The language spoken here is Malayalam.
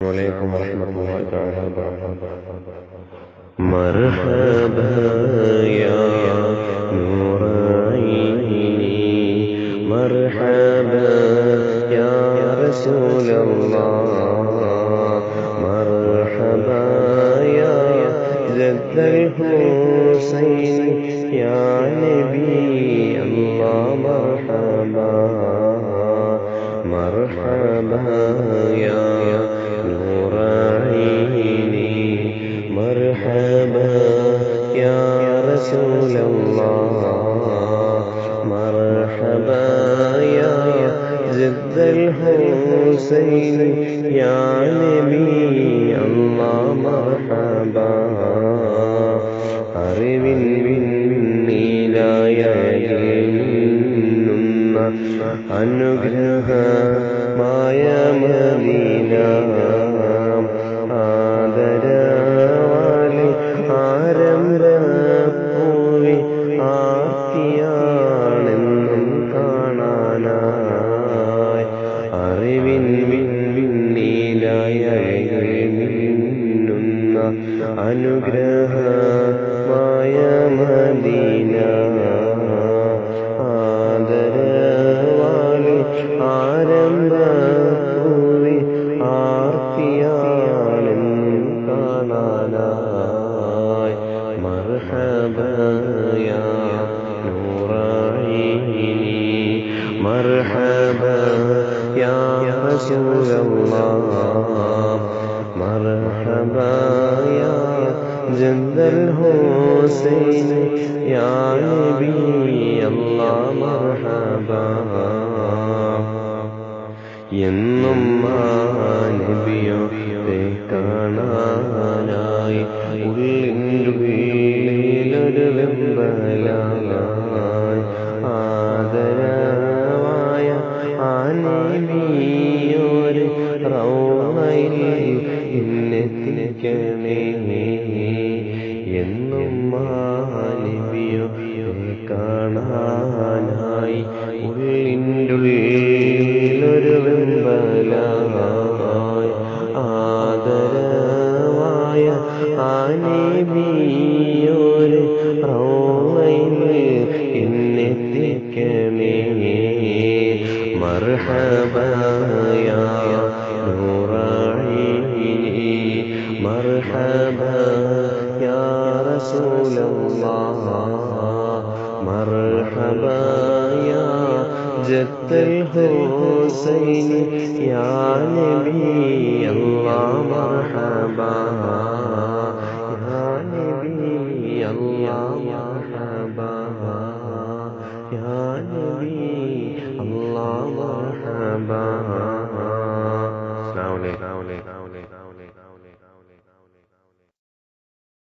عليكم ورحمة الله تعالى وبركاته. مرحبا يا نور عيني، مرحبا يا رسول الله، مرحبا يا جد الحسين يا نبي الله، مرحبا مرحبا يا نور عيني، مرحبا يا رسول الله، مرحبا يا جد الحسين يا نبي الله، مرحبا അറിവിൻ നീലായുന്ന അനുഗ്രഹമായ മദീന, ആദരവാലെ ആരംഭപ്പൂവി ആർത്തിയാണെന്നും കാണാനായി, അറിവിൻ നീലായുന്ന അനുഗ്രഹമായ മദീന, ആദരവാലെ ആരംഭപ്പൂവി ആർത്തിയാണെന്നും കാണാനായി, മർഹബാ യാ നൂറ ഐനി, മർഹബാ യാ റസൂലല്ലാഹ്, മർഹബാ യാ ജദ്ദൽ ഹുസൈൻ യാ നബി അല്ലാഹ്, മർഹബാ എന്നും നബിയോടെ കാണാനായി ഉള്ളിലൊരു വെമ്പലായി, ആദരവായ ആ നബിയോര് റൗളയിൽ എന്നെത്തിക്കണേ, എന്നും നബിയോടെ കാണാനായി ഉള്ളിലൊരു വെമ്പലായി, ആദരവായ ആ നബിയോര് റൗളയിൽ എന്നെത്തിക്കണേ, മർഹബാ യാ നൂറ ഐനി, മർഹബാ യാ റസൂലല്ലാഹ്, മർഹബാ യാ ജദ്ദൽ ഹുസൈൻ യാ നബി അല്ലാഹ്, മർഹബാ യാ നബി അല്ലാഹ്, മർഹബാ യാ നബി അല്ലാഹ്, മർഹബാ. അസ്സലാമു അലൈക്കും.